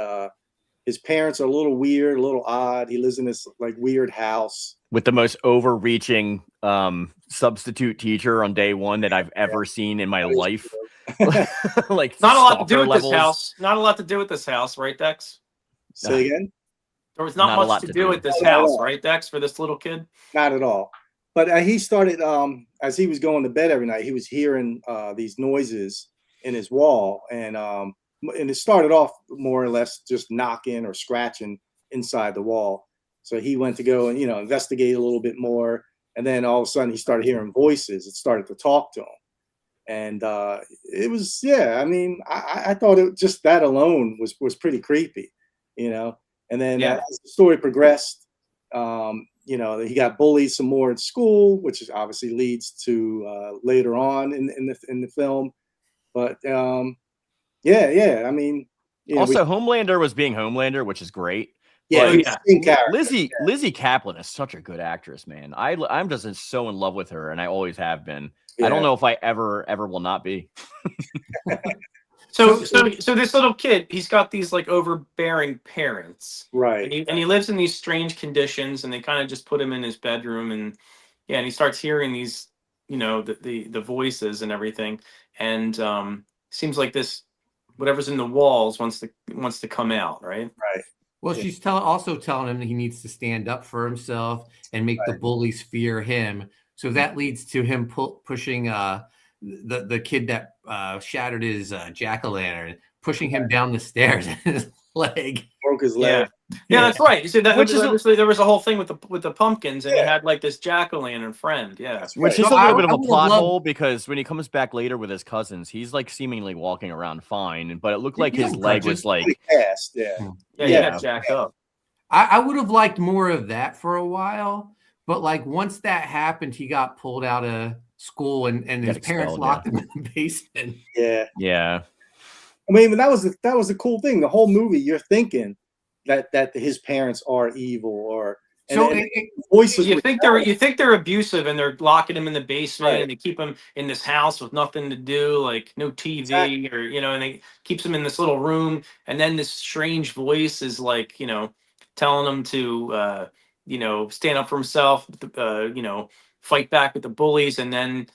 his parents are a little weird, a little odd. He lives in this like weird house with the most overreaching substitute teacher on day one that I've ever seen in my life. Like not a lot to do with levels. this house. Not a lot to do with this house, right, Dex? Say again. There was not much to do with this house, right, Dex, for this little kid? Not at all. But he started, as he was going to bed every night, he was hearing these noises in his wall. And it started off more or less just knocking or scratching inside the wall. So he went to go and, investigate a little bit more. And then all of a sudden he started hearing voices. It started to talk to him. And it was, I thought it just that alone was pretty creepy, And then as the story progressed, he got bullied some more at school, which obviously leads to later on in the film. But also, Homelander was being Homelander, which is great. Yeah, Lizzie Kaplan is such a good actress, man. I'm just so in love with her, and I always have been. Yeah. I don't know if I ever will not be. So this little kid, he's got these like overbearing parents, right? And he lives in these strange conditions, and they kind of just put him in his bedroom, and he starts hearing these, the voices and everything, and seems like this, whatever's in the walls wants to come out, right? Right. Well, she's also telling him that he needs to stand up for himself and make the bullies fear him. So that leads to him pushing the kid that shattered his jack-o'-lantern, pushing him down the stairs, and his leg broke his leg. Yeah, that's right. You see, there was a whole thing with the pumpkins, and he had like this jack-o'-lantern friend. Yeah, which is a little bit of a plot hole, because when he comes back later with his cousins, he's like seemingly walking around fine, but it looked like his leg was like fast. He got jacked up. I would have liked more of that for a while, but like once that happened, he got pulled out of school, and his parents locked him in the basement. Yeah. I mean, that was the cool thing. The whole movie, you're thinking that his parents are evil, voices. You think they're abusive, and they're locking him in the basement, and they keep him in this house with nothing to do, like no TV, or and they keeps him in this little room, and then this strange voice is like telling him to stand up for himself, fight back with the bullies, and then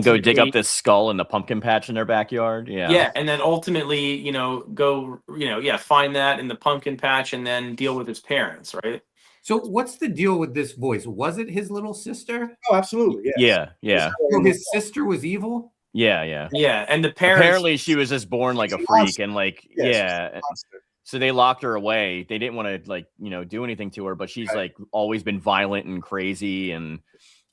go dig up this skull in the pumpkin patch in their backyard. Yeah, and then ultimately, find that in the pumpkin patch, and then deal with his parents, right? So what's the deal with this voice? Was it his little sister? Oh, absolutely. Yes. Yeah. So his sister was evil? Yeah. Yeah, and the parents. Apparently, she was just born like a freak, and like Yeah. So they locked her away. They didn't want to like do anything to her, but she's like always been violent and crazy. And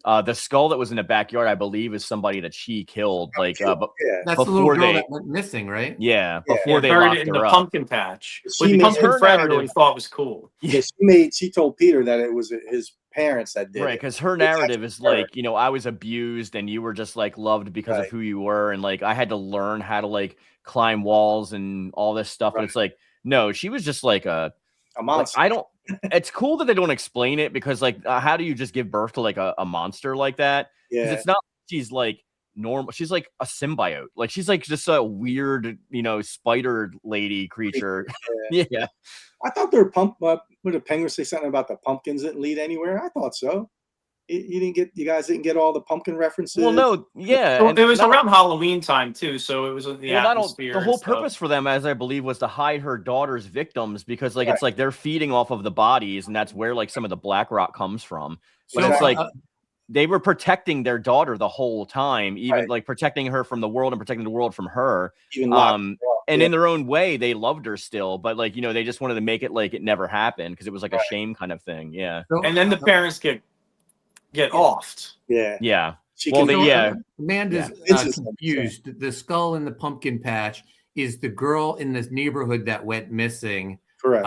the skull that was in the backyard, I believe, is somebody that she killed. Like, That's the little girl that went missing, right? Yeah, before they buried locked it in her the up. pumpkin patch. She Which made her her friend narrative- really thought was cool. Yeah, she told Peter that it was his parents that did Right, it. because her narrative is like, I was abused and you were just like loved because of who you were, and like I had to learn how to like climb walls and all this stuff. And it's like, no, she was just like a monster. Like, I don't. It's cool that they don't explain it, because like, how do you just give birth to like a monster like that? Yeah, it's not. She's like normal. She's like a symbiote. Like she's like just a weird, spider lady creature. Yeah. I thought their with the penguins say something about the pumpkins didn't lead anywhere. I thought so. You guys didn't get all the pumpkin references. Well, no, yeah. So it was around Halloween time too, so it was the atmosphere. The whole purpose for them, as I believe, was to hide her daughter's victims, because like it's like they're feeding off of the bodies, and that's where like some of the black rot comes from. But it's like they were protecting their daughter the whole time, even like protecting her from the world and protecting the world from her. And in their own way, they loved her still, but like they just wanted to make it like it never happened, because it was like a shame kind of thing. Yeah. And then the parents get offed. Yeah. Amanda's confused. The skull in the pumpkin patch is the girl in this neighborhood that went missing. Correct.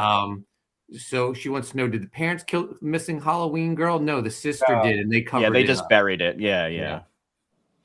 So she wants to know: did the parents kill the missing Halloween girl? No, the sister did, and they covered it. Yeah, they just buried it. Yeah.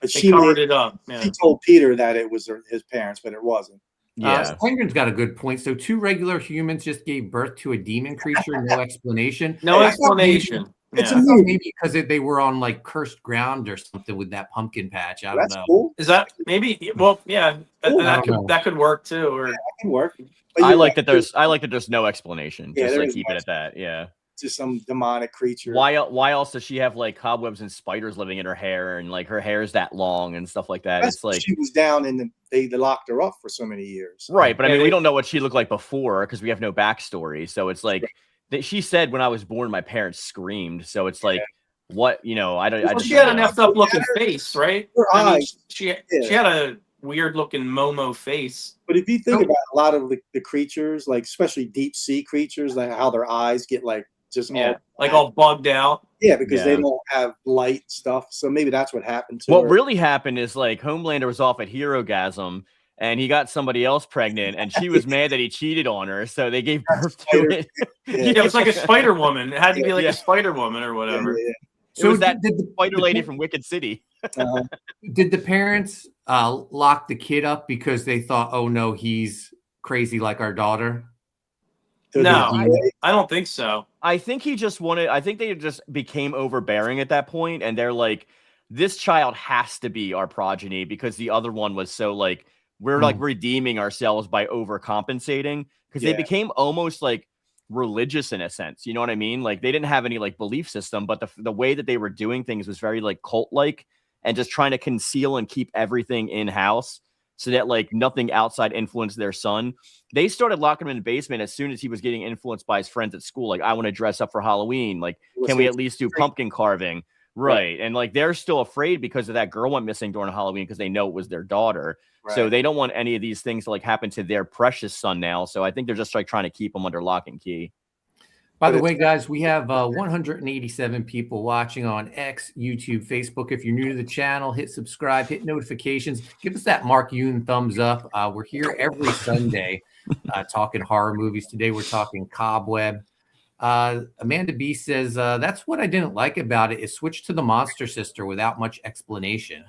But she covered it up. Yeah. She told Peter that it was his parents, but it wasn't. Yeah, Penguin's got a good point. So 2 regular humans just gave birth to a demon creature, no explanation. No explanation. It's a movie because they were on like cursed ground or something with that pumpkin patch. I don't know. Cool. Is that maybe? Well, yeah, that could work too. Or that can work. I like that there's no explanation. Just like keep it at that. Yeah. Just some demonic creature. Why else does she have like cobwebs and spiders living in her hair, and like her hair is that long and stuff like that? It's like she was down in they locked her up for so many years. Right, but I mean we don't know what she looked like before because we have no backstory. So it's like she said when I was born, my parents screamed. So it's like what I don't. Well, she had an effed up looking face, right? Her eyes. She had a weird looking Momo face. But if you think about a lot of the creatures, like especially deep sea creatures, like how their eyes get like just all bugged out. Yeah, because they don't have light stuff. So maybe that's what happened to her. What really happened is like Homelander was off at Herogasm and he got somebody else pregnant and she was mad that he cheated on her. So they gave birth to it. It was like a Spider Woman. It had to be like a Spider Woman or whatever. So was that the Spider Lady from Wicked City? Did the parents lock the kid up because they thought, oh no, he's crazy like our daughter? No, I don't think so. I think he just wanted. I think they just became overbearing at that point, and they're like, "This child has to be our progeny," because the other one was so like we're like redeeming ourselves by overcompensating, because they became almost like religious in a sense. You know what I mean? Like they didn't have any like belief system, but the way that they were doing things was very like cult like, and just trying to conceal and keep everything in house, so that like nothing outside influenced their son. They started locking him in the basement as soon as he was getting influenced by his friends at school. Like, I want to dress up for Halloween. Like, can we at least do pumpkin carving? Right. And like, they're still afraid because of that girl went missing during Halloween because they know it was their daughter. Right. So they don't want any of these things to like happen to their precious son now. So I think they're just like trying to keep him under lock and key. By the way, guys, we have 187 people watching on X, YouTube, Facebook. If you're new to the channel, hit subscribe, hit notifications. Give us that Mark Yoon thumbs up. We're here every Sunday talking horror movies. Today we're talking Cobweb. Amanda B says, that's what I didn't like about it, is switch to the monster sister without much explanation.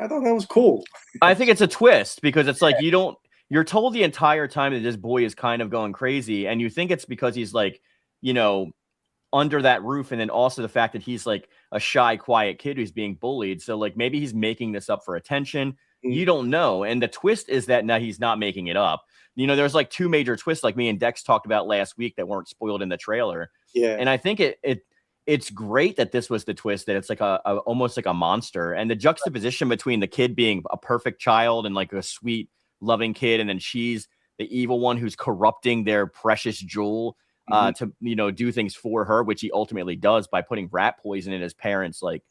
I thought that was cool. I think it's a twist because it's like you're told the entire time that this boy is kind of going crazy, and you think it's because he's like, under that roof. And then also the fact that he's like a shy, quiet kid who's being bullied. So like maybe he's making this up for attention. You don't know. And the twist is that now he's not making it up. There's like 2 major twists like me and Dex talked about last week that weren't spoiled in the trailer. Yeah. And I think it's great that this was the twist, that it's like a almost like a monster. And the juxtaposition between the kid being a perfect child and like a sweet, loving kid, and then she's the evil one who's corrupting their precious jewel. to do things for her, which he ultimately does by putting rat poison in his parents' like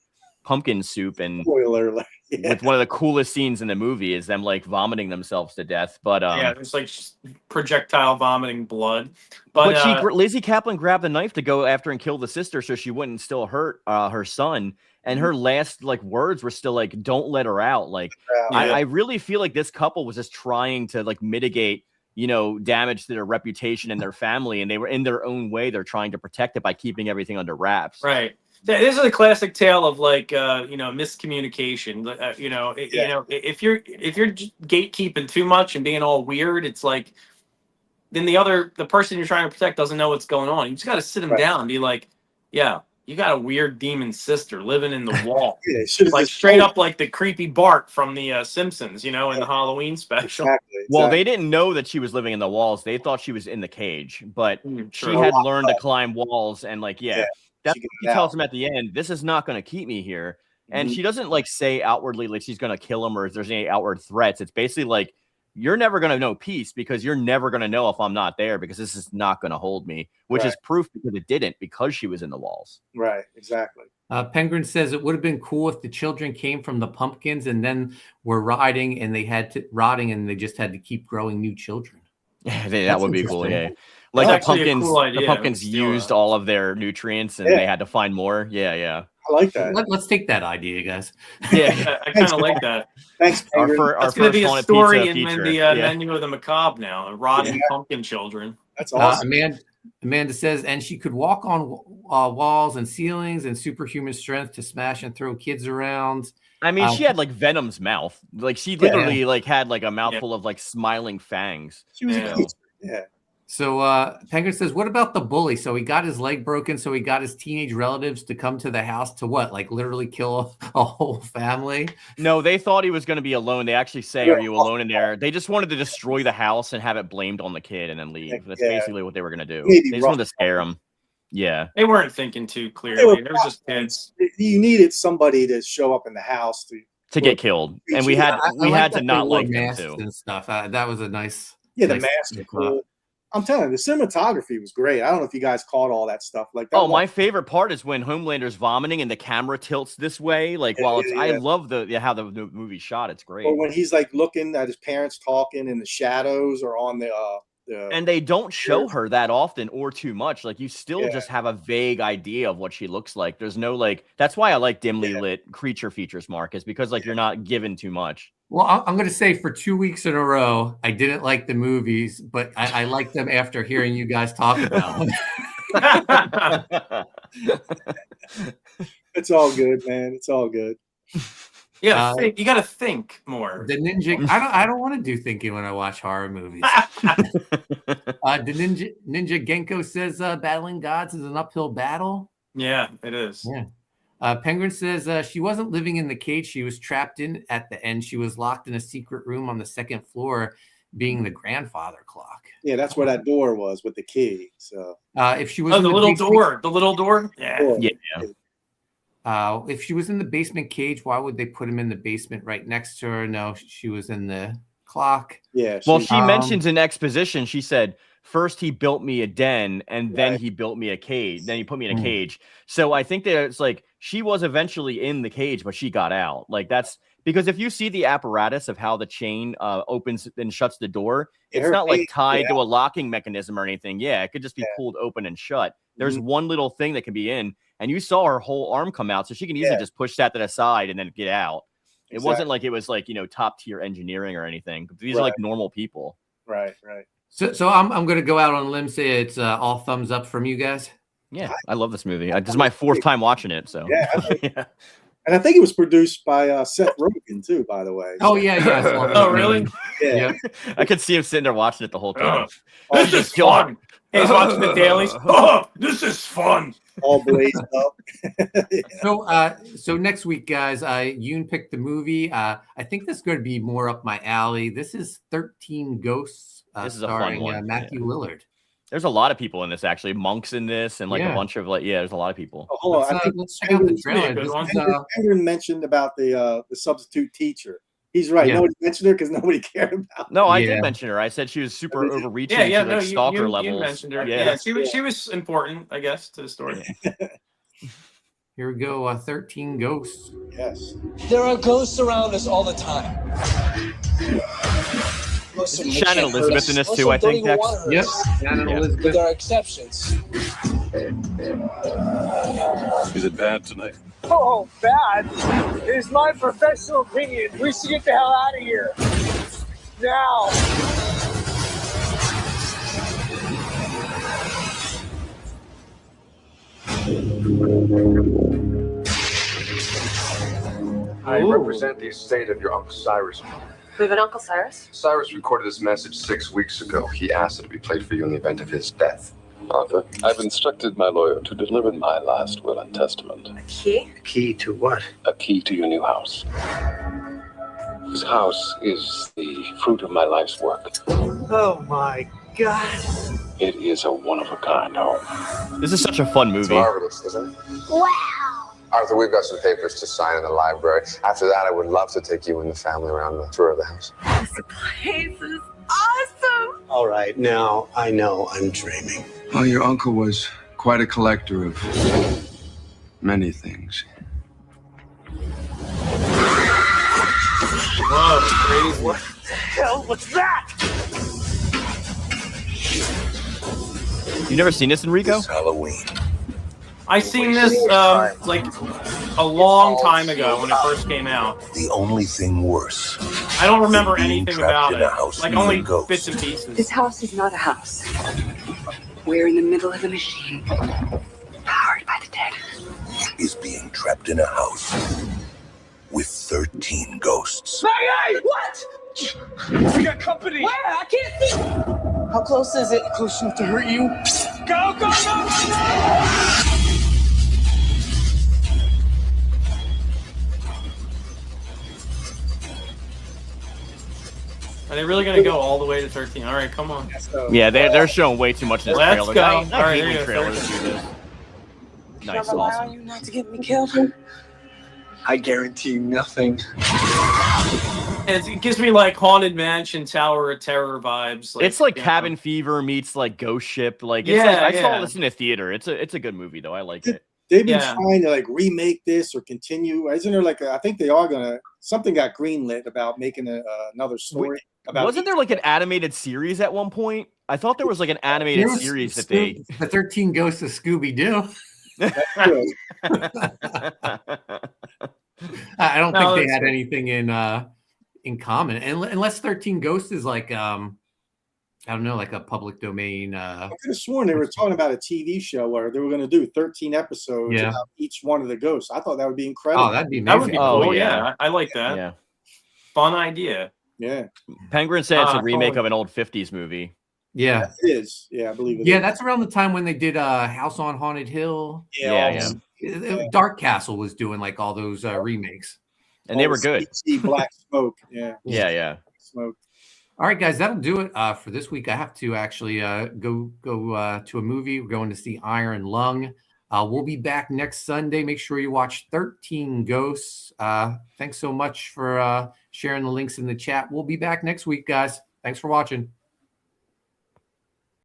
pumpkin soup. And Spoiler alert. Yeah. with one of the coolest scenes in the movie is them like vomiting themselves to death. But yeah, it's like projectile vomiting blood. But Lizzie Kaplan grabbed the knife to go after and kill the sister so she wouldn't still hurt her son. And her last like words were still like, "Don't let her out." Like, I really feel like this couple was just trying to like mitigate, damage to their reputation and their family, and they were in their own way. They're trying to protect it by keeping everything under wraps. Right. This is a classic tale of like miscommunication. If you're gatekeeping too much and being all weird, it's like then the person you're trying to protect doesn't know what's going on. You just got to sit them down and be like, yeah, you got a weird demon sister living in the wall. Like straight up like the creepy Bart from the Simpsons, in the Halloween special. Exactly. Well, they didn't know that she was living in the walls. They thought she was in the cage, but she had learned to climb walls and like, that's what he tells him at the end. This is not going to keep me here. And she doesn't like say outwardly like she's going to kill him or if there's any outward threats. It's basically like, you're never going to know peace because you're never going to know if I'm not there because this is not going to hold me, which is proof because it didn't because she was in the walls. Right. Exactly. Penguin says it would have been cool if the children came from the pumpkins and then were rotting and they just had to keep growing new children. That would be cool. Yeah. Like the pumpkins used all of their nutrients and they had to find more. Yeah. I like that. Let's take that idea, guys. Yeah, I kind of like that. Thanks, Penguin. That's going to be a story in the menu of the macabre now. Rotting pumpkin children. That's awesome. Amanda says, and she could walk on walls and ceilings and superhuman strength to smash and throw kids around. I mean, she had like Venom's mouth. Like she literally like had like a mouthful of like smiling fangs. She was a So Penguin says, what about the bully? So he got his leg broken. So he got his teenage relatives to come to the house to what? Like literally kill a whole family? No, they thought he was going to be alone. They actually say, are you alone in there? They just wanted to destroy the house and have it blamed on the kid and then leave. That's basically what they were going to do. They just wanted to scare him. Yeah. They weren't thinking too clearly. They were just kids. You needed somebody to show up in the house to get killed. And we had to not like them too. And stuff. That was a nice. Yeah, the mask. Cool. I'm telling you, the cinematography was great. I don't know if you guys caught all that stuff. Like that. Oh, my favorite part is when Homelander's vomiting and the camera tilts this way. Like while it's, I love how the movie shot. It's great. Or when he's like looking at his parents talking and the shadows are on the and they don't show her that often or too much. Like you still just have a vague idea of what she looks like. There's no like. That's why I like dimly lit creature features, Marcus, because like you're not given too much. Well, I'm going to say for 2 weeks in a row, I didn't like the movies, but I liked them after hearing you guys talk about them. It's all good, man. It's all good. Yeah, you got to think more. The ninja. I don't want to do thinking when I watch horror movies. The ninja Genko says battling gods is an uphill battle. Yeah, it is. Yeah. Penguin says she wasn't living in the cage. She was trapped in at the end. She was locked in a secret room on the second floor, being the grandfather clock. Yeah, that's where that door was with the key. So if she was the little door. Yeah. If she was in the basement cage, why would they put him in the basement right next to her? No, she was in the clock. Yeah. Well, she mentions in exposition, she said, first he built me a den and then he built me a cage. Then he put me in a cage. So I think that it's like she was eventually in the cage, but she got out. Like that's because if you see the apparatus of how the chain opens and shuts the door, it's not like tied to a locking mechanism or anything. Yeah, it could just be pulled open and shut. There's one little thing that can be in, and you saw her whole arm come out, so she can easily just push that to the side and then get out. It wasn't like it was like, top tier engineering or anything. These are like normal people. Right. So I'm going to go out on a limb, say it's all thumbs up from you guys. Yeah, I love this movie. This is my fourth time watching it. So yeah. And I think it was produced by Seth Rogen too, by the way. Oh yeah. Oh really? Yeah. I could see him sitting there watching it the whole time. This is fun. He's watching the dailies. Oh, this is fun. All blazed up. So next week, guys, Yoon picked the movie. I think this is going to be more up my alley. This is 13 Ghosts. This is a fun one. Matthew Lillard. There's a lot of people in this, actually. Monks in this, and like a bunch of there's a lot of people. Oh, hold on. Let's check out the trailer. Andrew mentioned about the substitute teacher. He's right. Yeah. Nobody mentioned her because nobody cared about. No, I Yeah. did mention her. I said she was super overreaching Yeah, to no, like you, stalker you levels. mentioned her. Yeah. Yeah, she was important, I guess, to the story. Here we go. 13 ghosts. Yes. There are ghosts around us all the time. Most of them Shannon can't hurt Elizabeth us. in this Most too, of I them think, don't even Dex. wanna hurt Yep. us. Shannon Yeah. Elizabeth. But there are exceptions. Is it bad tonight? Oh, bad. It is my professional opinion. We should get the hell out of here. Now. I represent the estate of your Uncle Cyrus. We have an Uncle Cyrus? Cyrus recorded this message 6 weeks ago. He asked it to be played for you in the event of his death. Arthur, I've instructed my lawyer to deliver my last will and testament. A key? A key to what? A key to your new house. This house is the fruit of my life's work. Oh my God. It is a one-of-a-kind home. This is such a fun It's movie. marvelous, isn't it? Wow. Arthur, we've got some papers to sign in the library. After that, I would love to take you and the family around the tour of the house. This place is awesome. All right, now I know I'm dreaming. Well, your uncle was quite a collector of many things. Whoa, crazy. What the hell was that? You never seen this, Enrico? It's Halloween. I seen this like a long time ago when it first came out. The only thing worse. I don't remember Being anything trapped about in a it. house Like full of only ghosts. bits and pieces. This house is not a house. We're in the middle of a machine. Powered by the dead. Is being trapped in a house with 13 ghosts. Hey, what? We got company. Where? I can't see. How close is it? Close enough to hurt you? Go, go, go, go, go! Are they really gonna go all the way to 13? All right, come on. Yeah, they're showing way too much in this Let's trailer. go. I All right, hate here when you go, trailers do this. Nice, Rely awesome. on you not to get me killed. I guarantee nothing. It gives me like Haunted Mansion, Tower of Terror vibes. It's like you know. Cabin Fever meets like Ghost Ship. Like, it's Yeah, like, I saw yeah. this in a theater. It's a good movie though. I like it. They've been Yeah. trying to like remake this or continue. Isn't there like I think they are gonna something got greenlit about making another story about. Wasn't there like an animated series at one point? I thought there was like an animated There was series that they. the 13 Ghosts of Scooby Doo. I don't No, think they that's had good. anything in common, unless 13 Ghosts is like I don't know, like a public domain. I could have sworn they were talking about a TV show where they were going to do 13 episodes Yeah. about each one of the ghosts. I thought that would be incredible. Oh, that'd be That amazing. would be Oh, cool. yeah. Yeah, I like that. Yeah. Fun idea. Yeah, Penguin said it's a Ah, remake cool. of an old 50s movie. Yeah, it is. Yeah, I believe it. yeah, is. that's around the time when they did House on Haunted Hill. Yeah. Dark Castle was doing like all those remakes, And they were good. See black smoke. Yeah, Yeah. smoke. All right, guys, that'll do it for this week. I have to actually go to a movie. We're going to see Iron Lung. We'll be back next Sunday. Make sure you watch 13 Ghosts. Thanks so much for sharing the links in the chat. We'll be back next week, guys. Thanks for watching.